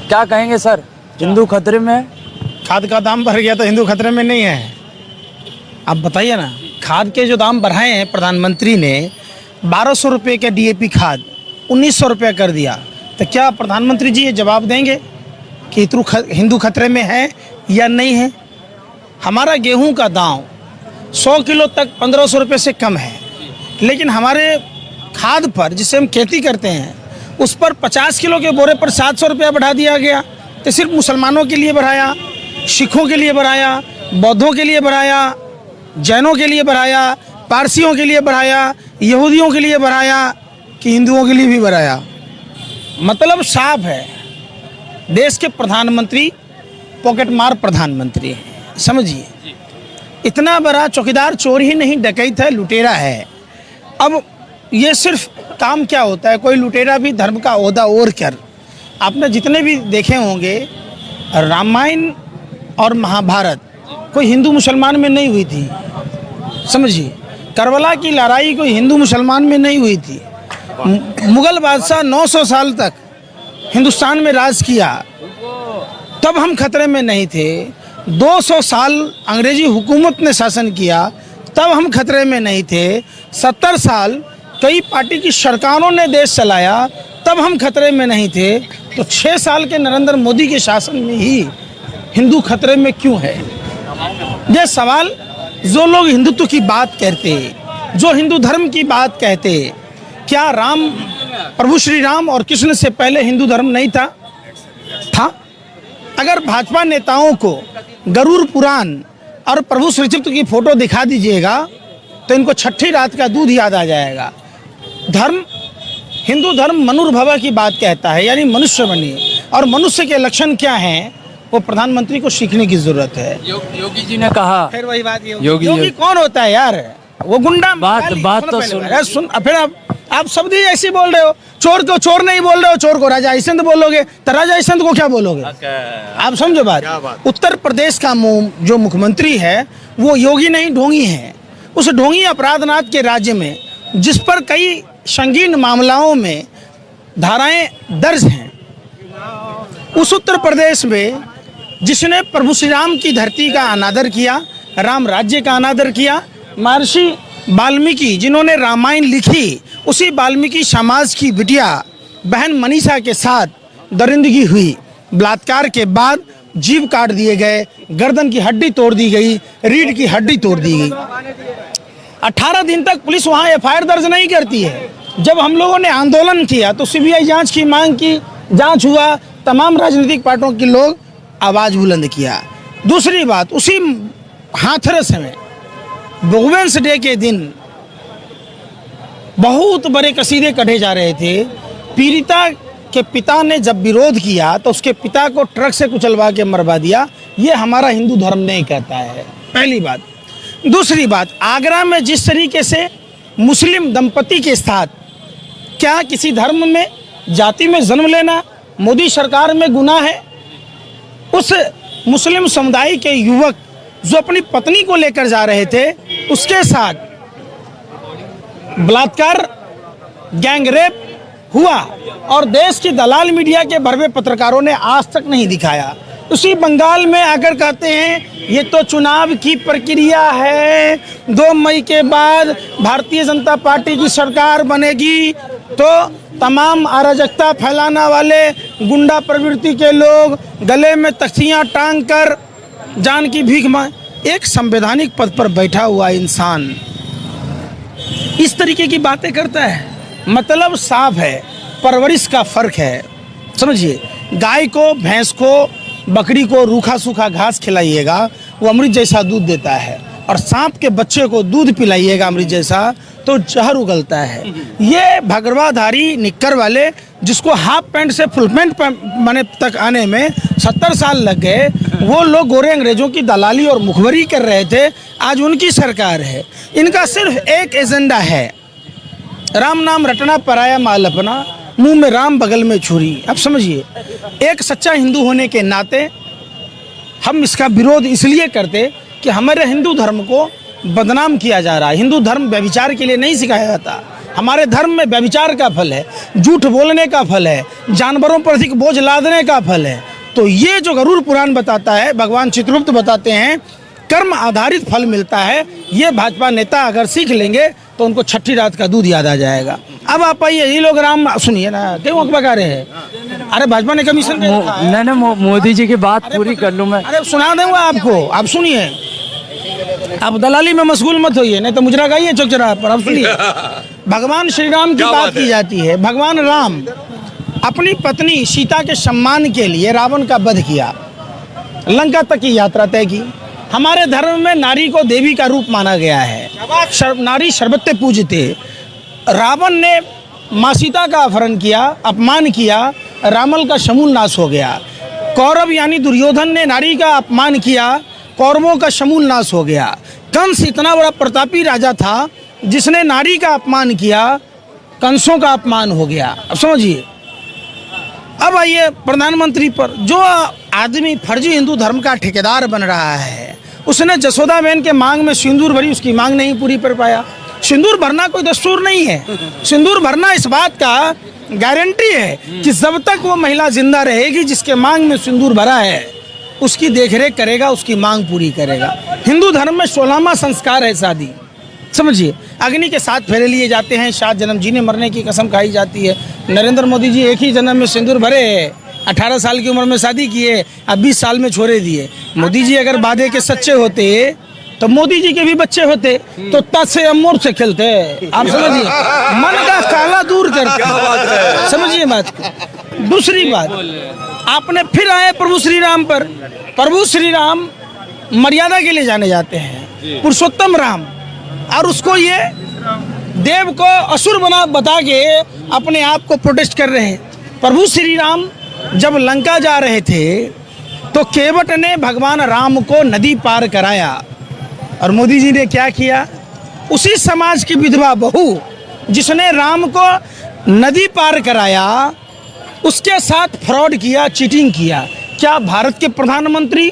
क्या कहेंगे सर, हिंदू खतरे में है? खाद का दाम बढ़ गया तो हिंदू खतरे में नहीं है। आप बताइए ना, खाद के जो दाम बढ़ाए हैं प्रधानमंत्री ने, 1200 रुपये का डीएपी खाद 1900 रुपये कर दिया, तो क्या प्रधानमंत्री जी ये जवाब देंगे कि हिंदू खतरे में है या नहीं है? हमारा गेहूं का दाम 100 किलो तक 1500 रुपये से कम है, लेकिन हमारे खाद पर जिससे हम खेती करते हैं उस पर 50 किलो के बोरे पर 700 रुपया बढ़ा दिया गया। तो सिर्फ मुसलमानों के लिए बढ़ाया, सिखों के लिए बढ़ाया, बौद्धों के लिए बढ़ाया, जैनों के लिए बढ़ाया, पारसियों के लिए बढ़ाया, यहूदियों के लिए बढ़ाया कि हिंदुओं के लिए भी बढ़ाया? मतलब साफ है, देश के प्रधानमंत्री पॉकेट मार प्रधानमंत्री हैं। समझिए, इतना बड़ा चौकीदार चोर ही नहीं, डकैत है, लुटेरा है। अब ये सिर्फ काम क्या होता है, कोई लुटेरा भी धर्म का ओहदा ओढ़ कर, आपने जितने भी देखे होंगे, रामायण और महाभारत कोई हिंदू मुसलमान में नहीं हुई थी। समझिए, करबला की लड़ाई कोई हिंदू मुसलमान में नहीं हुई थी। मुगल बादशाह 900 साल तक हिंदुस्तान में राज किया, तब हम खतरे में नहीं थे। 200 साल अंग्रेजी हुकूमत ने शासन किया, तब हम खतरे में नहीं थे। 70 साल कई पार्टी की सरकारों ने देश चलाया, तब हम खतरे में नहीं थे। तो 6 साल के नरेंद्र मोदी के शासन में ही हिंदू खतरे में क्यों है? ये सवाल जो लोग हिंदुत्व की बात कहते, जो हिंदू धर्म की बात कहते, क्या राम, प्रभु श्री राम और कृष्ण से पहले हिंदू धर्म नहीं था? अगर भाजपा नेताओं को गरुड़ पुराण और प्रभु श्री चित्र की फोटो दिखा दीजिएगा तो इनको छठी रात का दूध याद आ जाएगा। धर्म, हिंदू धर्म मनुर्भव की बात कहता है, यानी मनुष्य बनिए, और मनुष्य के लक्षण क्या हैं वो प्रधानमंत्री को सीखने की जरूरत है। योगी जी ने कहा, फिर वही बात, योगी कौन होता है यार? वो गुंडा। बात तो सुन, फिर आप शब्द ही ऐसे बोल रहे हो। चोर को चोर नहीं बोल रहे हो, चोर को राजा हरिश्चंद्र बोलोगे, तो राजा हरिश्चंद्र को क्या बोलोगे? आप समझो बात। उत्तर प्रदेश का जो मुख्यमंत्री है वो योगी नहीं, ढोंगी है। उस ढोंगी अपराधनाथ के राज्य में, जिस पर कई संगीन मामलों में धाराएं दर्ज हैं, उस उत्तर प्रदेश में जिसने प्रभु श्री राम की धरती का अनादर किया, राम राज्य का अनादर किया, महर्षि वाल्मीकि जिन्होंने रामायण लिखी, उसी वाल्मीकि समाज की बिटिया बहन मनीषा के साथ दरिंदगी हुई। बलात्कार के बाद जीभ काट दिए गए, गर्दन की हड्डी तोड़ दी गई, रीढ़ की हड्डी तोड़ दी गई। 18 दिन तक पुलिस वहाँ एफआईआर दर्ज नहीं करती है। जब हम लोगों ने आंदोलन किया तो सीबीआई जांच की मांग की, जांच हुआ, तमाम राजनीतिक पार्टियों के लोग आवाज़ बुलंद किया। दूसरी बात, उसी हाथरस में वुमेन्स डे के दिन बहुत बड़े कसीदे कढ़े जा रहे थे। पीड़िता के पिता ने जब विरोध किया तो उसके पिता को ट्रक से कुचलवा के मरवा दिया। ये हमारा हिंदू धर्म नहीं कहता है, पहली बात। दूसरी बात, आगरा में जिस तरीके से मुस्लिम दंपति के साथ, क्या किसी धर्म में, जाति में जन्म लेना मोदी सरकार में गुनाह है? उस मुस्लिम समुदाय के युवक जो अपनी पत्नी को लेकर जा रहे थे, उसके साथ बलात्कार, गैंगरेप हुआ, और देश की दलाल मीडिया के भरवे पत्रकारों ने आज तक नहीं दिखाया। उसी बंगाल में आकर कहते हैं ये तो चुनाव की प्रक्रिया है, 2 मई के बाद भारतीय जनता पार्टी की सरकार बनेगी तो तमाम अराजकता फैलाने वाले गुंडा प्रवृत्ति के लोग गले में तख्तियां टांग कर जान की भीख मांग। एक संवैधानिक पद पर बैठा हुआ इंसान इस तरीके की बातें करता है, मतलब साफ है, परवरिश का फर्क है। समझिए, गाय को, भैंस को, बकरी को रूखा सूखा घास खिलाइएगा, वो अमृत जैसा दूध देता है, और सांप के बच्चे को दूध पिलाइएगा अमृत जैसा, तो जहर उगलता है। ये भगवाधारी निक्कर वाले, जिसको हाफ पैंट से फुल पैंट माने तक आने में 70 साल लग गए, वो लोग गोरे अंग्रेजों की दलाली और मुखबरी कर रहे थे, आज उनकी सरकार है। इनका सिर्फ एक एजेंडा है, राम नाम रटना पराया माल अपना, मुंह में राम बगल में छुरी। अब समझिए, एक सच्चा हिंदू होने के नाते हम इसका विरोध इसलिए करते कि हमारे हिंदू धर्म को बदनाम किया जा रहा है। हिंदू धर्म व्यभिचार के लिए नहीं सिखाया जाता, हमारे धर्म में व्यभिचार का फल है, झूठ बोलने का फल है, जानवरों पर अधिक बोझ लादने का फल है। तो ये जो गरुड़ पुराण बताता है, भगवान चित्रगुप्त बताते हैं, कर्म आधारित फल मिलता है। ये भाजपा नेता अगर सीख लेंगे तो उनको छठी रात का दूध याद आ जाएगा। अब आप आइए, ये लोग राम सुनिए ना, क्यों बगा रहे हैं? अरे भाजपा ने कमीशन नहीं, मोदी जी की बात पूरी कर लूँ मैं। अरे सुना दूंगा आपको, आप सुनिए। आप दलाली में मशगूल मत होइए, नहीं तो मुजरा गाइए चौक चौराहे पर। आप सुनिए, भगवान श्री राम की बात की जाती है। भगवान राम अपनी पत्नी सीता के सम्मान के लिए रावण का वध किया, लंका तक की यात्रा तय की। हमारे धर्म में नारी को देवी का रूप माना गया है, नारी सर्वत्र पूज्यते। रावण ने माँ सीता का अपहरण किया, अपमान किया, रावण का समूल नाश हो गया। कौरव यानी दुर्योधन ने नारी का अपमान किया, कौरवों का समूल नाश हो गया। कंस इतना बड़ा प्रतापी राजा था, जिसने नारी का अपमान किया, कंसों का अपमान हो गया। अब समझिए। अब आइए प्रधानमंत्री पर। जो आदमी फर्जी हिंदू धर्म का ठेकेदार बन रहा है, उसने जसोदा बहन के मांग में सिंदूर भरी, उसकी मांग नहीं पूरी कर पाया। सिंदूर भरना कोई दस्तूर नहीं है। सिंदूर भरना इस बात का गारंटी है कि जब तक वो महिला जिंदा रहेगी जिसके मांग में सिंदूर भरा है, उसकी देखरेख करेगा, उसकी मांग पूरी करेगा। हिंदू धर्म में 16वां संस्कार है शादी। समझिए, अग्नि के 7 फेरे लिए जाते हैं, 7 जन्म जीने मरने की कसम खाई जाती है। नरेंद्र मोदी जी एक ही जन्म में सिंदूर भरे, 18 साल की उम्र में शादी किए, अब 20 साल में छोड़े दिए। मोदी जी अगर वादे के सच्चे होते तो मोदी जी के भी बच्चे होते तो तज से अमोर से खेलते। आप समझिए, मन का काला दूर करते। समझिए बात को। दूसरी बात, आपने फिर आए प्रभु श्री राम पर। प्रभु श्री राम मर्यादा के लिए जाने जाते हैं, पुरुषोत्तम राम, और उसको ये देव को असुर बता के अपने आप को प्रोटेस्ट कर रहे हैं। प्रभु श्री राम जब लंका जा रहे थे तो केवट ने भगवान राम को नदी पार कराया, और मोदी जी ने क्या किया? उसी समाज की विधवा बहू जिसने राम को नदी पार कराया, उसके साथ फ्रॉड किया, चीटिंग किया। क्या भारत के प्रधानमंत्री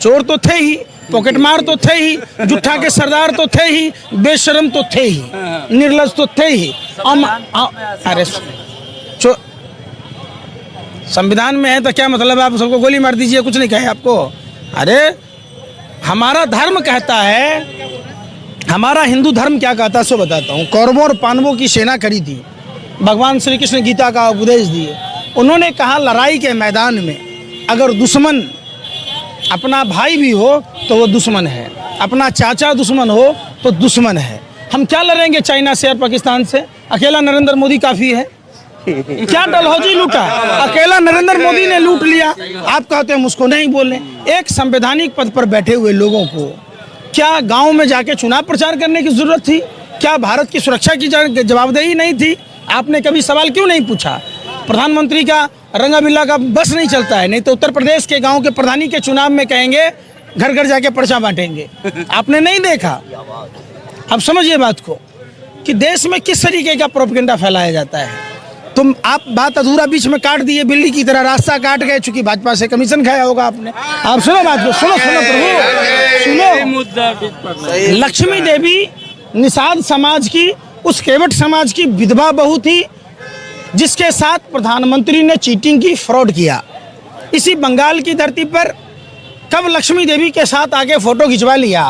चोर तो थे ही, पॉकेटमार तो थे ही, जुट्ठा के सरदार तो थे ही, बेशरम तो थे ही, निर्लज तो थे ही। अरे संविधान में है तो क्या मतलब है आप सबको गोली मार दीजिए, कुछ नहीं कहे आपको? अरे हमारा धर्म कहता है, हमारा हिंदू धर्म क्या कहता है सो बताता हूँ। कौरवों और पांडवों की सेना खड़ी थी, भगवान श्री कृष्ण गीता का उपदेश दिए। उन्होंने कहा लड़ाई के मैदान में अगर दुश्मन अपना भाई भी हो तो वो दुश्मन है, अपना चाचा दुश्मन हो तो दुश्मन है। हम क्या लड़ेंगे चाइना से और पाकिस्तान से? अकेला नरेंद्र मोदी काफ़ी है। क्या डलहौजी लूटा? अकेला नरेंद्र मोदी ने लूट लिया। आप कहते हैं मुझको नहीं बोले। एक संवैधानिक पद पर बैठे हुए लोगों को क्या गांव में जाके चुनाव प्रचार करने की जरूरत थी? क्या भारत की सुरक्षा की जवाबदेही नहीं थी? आपने कभी सवाल क्यों नहीं पूछा? प्रधानमंत्री का रंगा बिल्ला का बस नहीं चलता है, नहीं तो उत्तर प्रदेश के गांव के प्रधानी के चुनाव में कहेंगे घर घर जाके पर्चा बांटेंगे। आपने नहीं देखा। अब समझिए बात को कि देश में किस तरीके का प्रोपेगेंडा फैलाया जाता है। तुम आप बात अधूरा बीच में काट दिए, बिल्ली की तरह रास्ता काट गए, चूंकि भाजपा से कमीशन खाया होगा आपने। आप सुनो बात को, सुनो प्रभु, सुनो। लक्ष्मी देवी निषाद समाज की, उस केवट समाज की विधवा बहू थी जिसके साथ प्रधानमंत्री ने चीटिंग की, फ्रॉड किया। इसी बंगाल की धरती पर कब लक्ष्मी देवी के साथ आके फोटो खिंचवा लिया।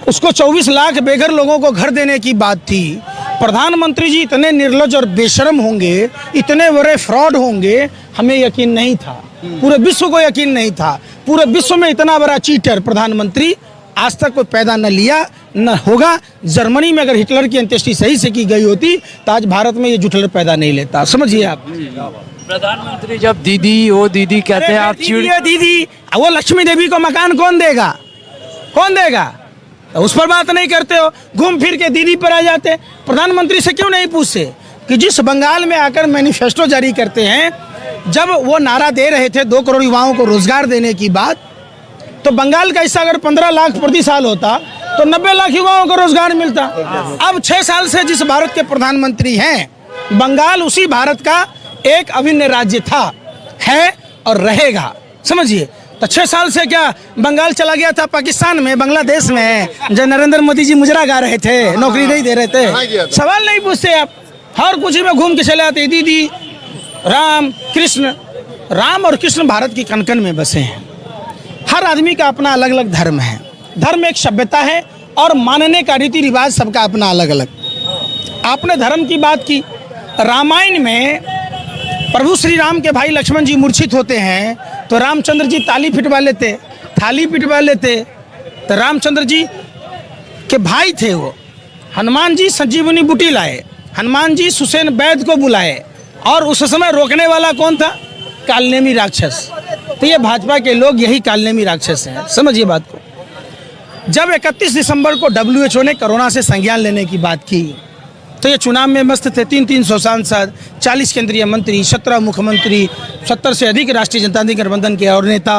उसको 24 लाख बेघर लोगों को घर देने की बात थी। प्रधानमंत्री जी इतने निर्लज और बेशर्म होंगे, इतने बड़े फ्रॉड होंगे, हमें यकीन नहीं था। पूरे विश्व को यकीन नहीं था। पूरे विश्व में इतना बड़ा चीटर प्रधानमंत्री आज तक कोई पैदा न लिया न होगा। जर्मनी में अगर हिटलर की अंत्येष्टि सही से की गई होती तो आज भारत में ये जुटलर पैदा नहीं लेता। समझिए आप। प्रधानमंत्री जब दीदी वो दीदी कहते हैं, आप दीदी, वो लक्ष्मी देवी को मकान कौन देगा? कौन देगा? तो उस पर बात नहीं करते हो, घूम फिर के दीदी पर आ जाते। प्रधानमंत्री से क्यों नहीं पूछते कि जिस बंगाल में आकर मैनिफेस्टो जारी करते हैं, जब वो नारा दे रहे थे 2 करोड़ युवाओं को रोजगार देने की बात, तो बंगाल का हिस्सा अगर 15 लाख प्रति साल होता तो 90 लाख युवाओं को रोजगार मिलता। अब 6 साल से जिस भारत के प्रधानमंत्री हैं, बंगाल उसी भारत का एक अभिन्न राज्य था, है और रहेगा। समझिए। तो 6 साल से क्या बंगाल चला गया था, पाकिस्तान में, बांग्लादेश में, जो नरेंद्र मोदी जी मुजरा गा रहे थे, नौकरी नहीं दे रहे थे। सवाल नहीं पूछते आप, हर कुछ में घूम के चले आते। दीदी राम कृष्ण, राम और कृष्ण भारत की कण कण में बसे हैं। हर आदमी का अपना अलग अलग धर्म है। धर्म एक सभ्यता है और मानने का रीति रिवाज सबका अपना अलग अलग। आपने धर्म की बात की, रामायण में प्रभु श्री राम के भाई लक्ष्मण जी मूर्छित होते हैं तो रामचंद्र जी थाली पिटवा लेते। तो रामचंद्र जी के भाई थे वो, हनुमान जी संजीवनी बूटी लाए, हनुमान जी सुसेन वैद्य को बुलाए, और उस समय रोकने वाला कौन था? कालनेमी राक्षस। तो ये भाजपा के लोग यही कालनेमी राक्षस हैं, समझिए बात को। जब 31 दिसंबर को WHO ने कोरोना से संज्ञान लेने की बात की तो ये चुनाव में मस्त थे। 300 सांसद, 40 केंद्रीय मंत्री, 17 मुख्यमंत्री, 70 से अधिक राष्ट्रीय जनता दल गठबंधन के और नेता।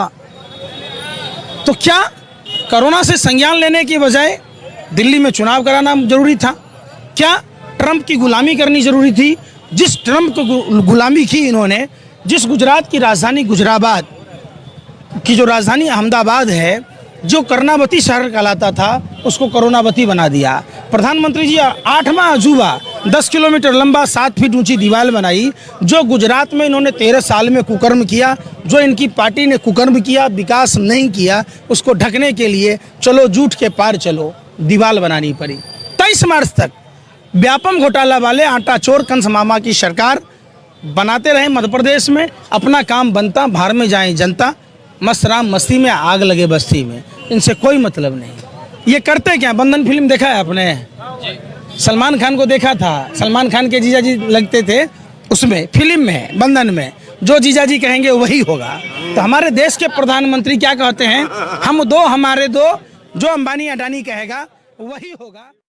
तो क्या कोरोना से संज्ञान लेने की बजाय दिल्ली में चुनाव कराना जरूरी था? क्या ट्रंप की गुलामी करनी जरूरी थी? जिस ट्रंप को गुलामी की इन्होंने, जिस गुजरात की राजधानी गुजराबाद की जो राजधानी अहमदाबाद है, जो कर्णावती शहर कहलाता था, उसको कोरोनावती बना दिया। प्रधानमंत्री जी 8वां अजूबा 10 किलोमीटर लंबा 7 फीट ऊंची दीवार बनाई। जो गुजरात में इन्होंने 13 साल में कुकर्म किया, जो इनकी पार्टी ने कुकर्म किया, विकास नहीं किया, उसको ढकने के लिए चलो झूठ के पार चलो, दीवार बनानी पड़ी। 23 मार्च तक व्यापम घोटाला वाले आटा चोर कंस मामा की सरकार बनाते रहे मध्य प्रदेश में। अपना काम बनता, बाहर में जाए जनता, मस्त राम मस्ती में, आग लगे बस्ती में, इनसे कोई मतलब नहीं। ये करते क्या? बंधन फिल्म देखा है आपने? सलमान खान को देखा था, सलमान खान के जीजा जी लगते थे उसमें, फिल्म में, बंधन में, जो जीजा जी कहेंगे वही होगा। तो हमारे देश के प्रधानमंत्री क्या कहते हैं? हम दो हमारे दो, जो अंबानी अडानी कहेगा वही होगा।